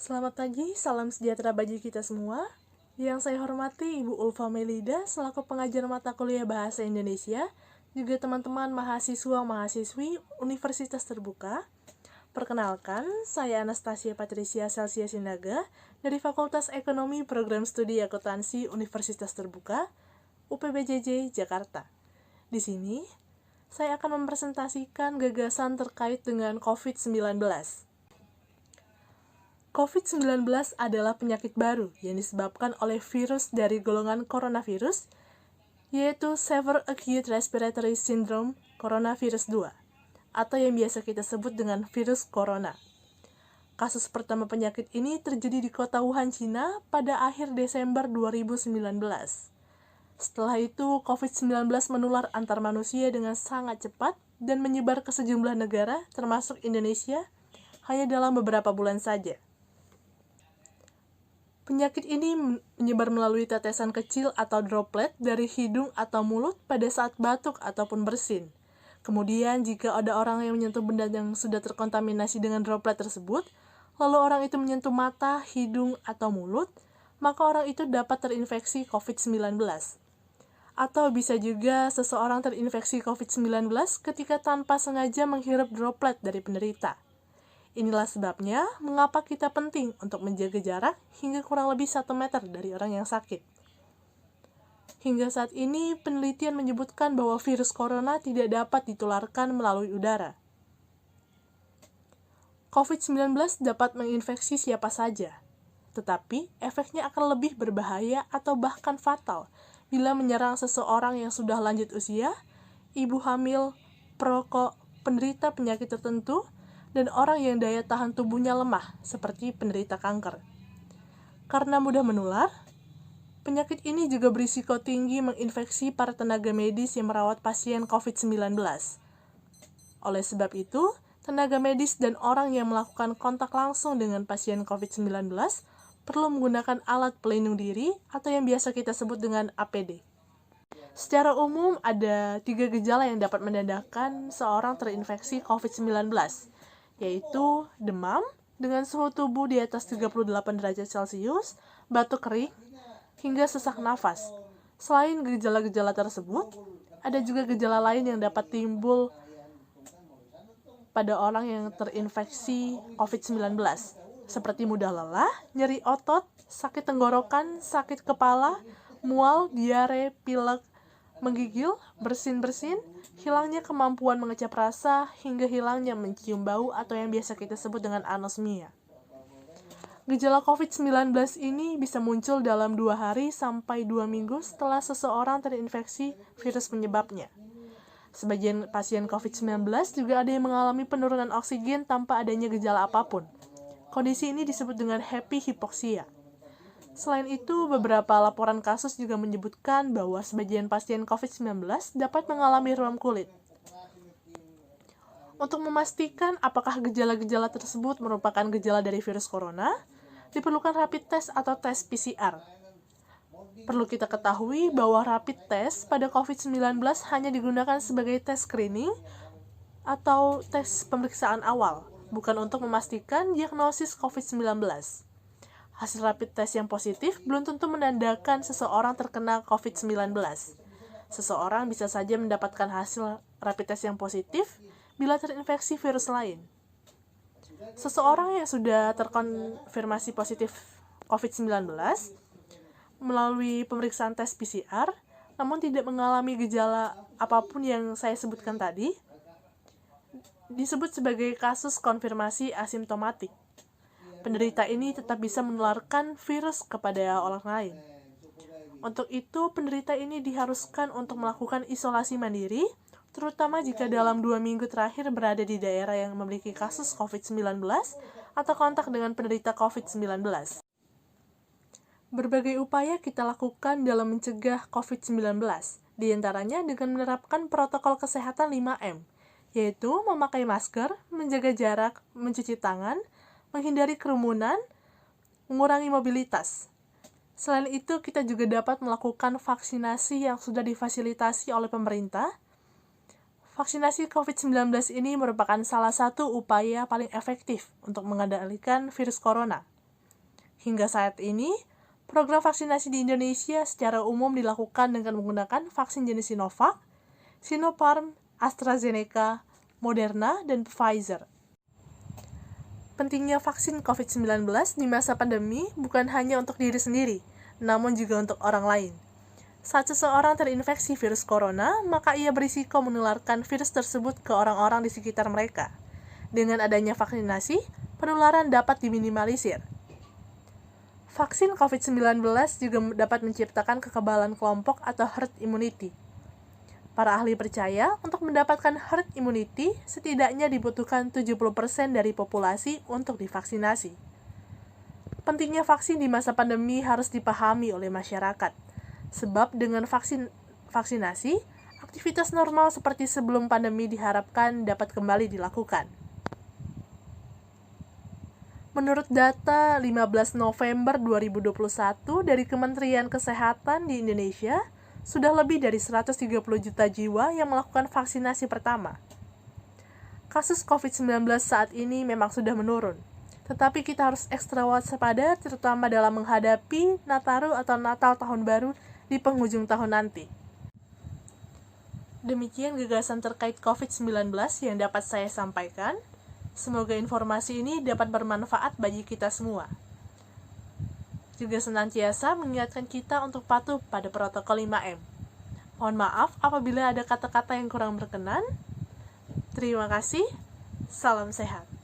Selamat pagi, salam sejahtera bagi kita semua. Yang saya hormati Ibu Ulfa Melida selaku pengajar mata kuliah Bahasa Indonesia, juga teman-teman mahasiswa-mahasiswi Universitas Terbuka. Perkenalkan, saya Anastasia Patricia Celsia Sinaga dari Fakultas Ekonomi Program Studi Akuntansi Universitas Terbuka, UPBJJ, Jakarta. Di sini, saya akan mempresentasikan gagasan terkait dengan COVID-19. COVID-19 adalah penyakit baru yang disebabkan oleh virus dari golongan coronavirus, yaitu Severe Acute Respiratory Syndrome Coronavirus 2, atau yang biasa kita sebut dengan virus corona. Kasus pertama penyakit ini terjadi di kota Wuhan, Cina pada akhir Desember 2019. Setelah itu, COVID-19 menular antar manusia dengan sangat cepat dan menyebar ke sejumlah negara, termasuk Indonesia, hanya dalam beberapa bulan saja. Penyakit ini menyebar melalui tetesan kecil atau droplet dari hidung atau mulut pada saat batuk ataupun bersin. Kemudian, jika ada orang yang menyentuh benda yang sudah terkontaminasi dengan droplet tersebut, lalu orang itu menyentuh mata, hidung, atau mulut, maka orang itu dapat terinfeksi COVID-19. Atau bisa juga seseorang terinfeksi COVID-19 ketika tanpa sengaja menghirup droplet dari penderita. Inilah sebabnya mengapa kita penting untuk menjaga jarak hingga kurang lebih 1 meter dari orang yang sakit. Hingga saat ini, penelitian menyebutkan bahwa virus corona tidak dapat ditularkan melalui udara. COVID-19 dapat menginfeksi siapa saja, tetapi efeknya akan lebih berbahaya atau bahkan fatal bila menyerang seseorang yang sudah lanjut usia, ibu hamil, perokok, penderita penyakit tertentu, dan orang yang daya tahan tubuhnya lemah, seperti penderita kanker. Karena mudah menular, penyakit ini juga berisiko tinggi menginfeksi para tenaga medis yang merawat pasien COVID-19. Oleh sebab itu, tenaga medis dan orang yang melakukan kontak langsung dengan pasien COVID-19 perlu menggunakan alat pelindung diri atau yang biasa kita sebut dengan APD. Secara umum, ada 3 gejala yang dapat menandakan seorang terinfeksi COVID-19, yaitu demam dengan suhu tubuh di atas 38 derajat Celcius, batuk kering, hingga sesak nafas. Selain gejala-gejala tersebut, ada juga gejala lain yang dapat timbul pada orang yang terinfeksi COVID-19, seperti mudah lelah, nyeri otot, sakit tenggorokan, sakit kepala, mual, diare, pilek, menggigil, bersin-bersin, hilangnya kemampuan mengecap rasa, hingga hilangnya mencium bau atau yang biasa kita sebut dengan anosmia. Gejala COVID-19 ini bisa muncul dalam 2 hari sampai 2 minggu setelah seseorang terinfeksi virus penyebabnya. Sebagian pasien COVID-19 juga ada yang mengalami penurunan oksigen tanpa adanya gejala apapun. Kondisi ini disebut dengan happy hypoxia. Selain itu, beberapa laporan kasus juga menyebutkan bahwa sebagian pasien COVID-19 dapat mengalami ruam kulit. Untuk memastikan apakah gejala-gejala tersebut merupakan gejala dari virus corona, diperlukan rapid test atau tes PCR. Perlu kita ketahui bahwa rapid test pada COVID-19 hanya digunakan sebagai tes screening atau tes pemeriksaan awal, bukan untuk memastikan diagnosis COVID-19. Hasil rapid test yang positif belum tentu menandakan seseorang terkena COVID-19. Seseorang bisa saja mendapatkan hasil rapid test yang positif bila terinfeksi virus lain. Seseorang yang sudah terkonfirmasi positif COVID-19 melalui pemeriksaan tes PCR, namun tidak mengalami gejala apapun yang saya sebutkan tadi, disebut sebagai kasus konfirmasi asimptomatik. Penderita ini tetap bisa menularkan virus kepada orang lain. Untuk itu, penderita ini diharuskan untuk melakukan isolasi mandiri, terutama jika dalam 2 minggu terakhir berada di daerah yang memiliki kasus COVID-19 atau kontak dengan penderita COVID-19. Berbagai upaya kita lakukan dalam mencegah COVID-19, di antaranya dengan menerapkan protokol kesehatan 5M, yaitu memakai masker, menjaga jarak, mencuci tangan, menghindari kerumunan, mengurangi mobilitas. Selain itu, kita juga dapat melakukan vaksinasi yang sudah difasilitasi oleh pemerintah. Vaksinasi COVID-19 ini merupakan salah satu upaya paling efektif untuk mengendalikan virus corona. Hingga saat ini, program vaksinasi di Indonesia secara umum dilakukan dengan menggunakan vaksin jenis Sinovac, Sinopharm, AstraZeneca, Moderna, dan Pfizer. Pentingnya vaksin COVID-19 di masa pandemi bukan hanya untuk diri sendiri, namun juga untuk orang lain. Saat seseorang terinfeksi virus corona, maka ia berisiko menularkan virus tersebut ke orang-orang di sekitar mereka. Dengan adanya vaksinasi, penularan dapat diminimalisir. Vaksin COVID-19 juga dapat menciptakan kekebalan kelompok atau herd immunity. Para ahli percaya untuk mendapatkan herd immunity setidaknya dibutuhkan 70% dari populasi untuk divaksinasi. Pentingnya vaksin di masa pandemi harus dipahami oleh masyarakat, sebab dengan vaksinasi, aktivitas normal seperti sebelum pandemi diharapkan dapat kembali dilakukan. Menurut data 15 November 2021 dari Kementerian Kesehatan di Indonesia, sudah lebih dari 130 juta jiwa yang melakukan vaksinasi pertama. Kasus COVID-19 saat ini memang sudah menurun, tetapi kita harus ekstra waspada terutama dalam menghadapi Nataru atau Natal Tahun Baru di penghujung tahun nanti. Demikian gagasan terkait COVID-19 yang dapat saya sampaikan. Semoga informasi ini dapat bermanfaat bagi kita semua. Juga senantiasa mengingatkan kita untuk patuh pada protokol 5M. Mohon maaf apabila ada kata-kata yang kurang berkenan. Terima kasih. Salam sehat.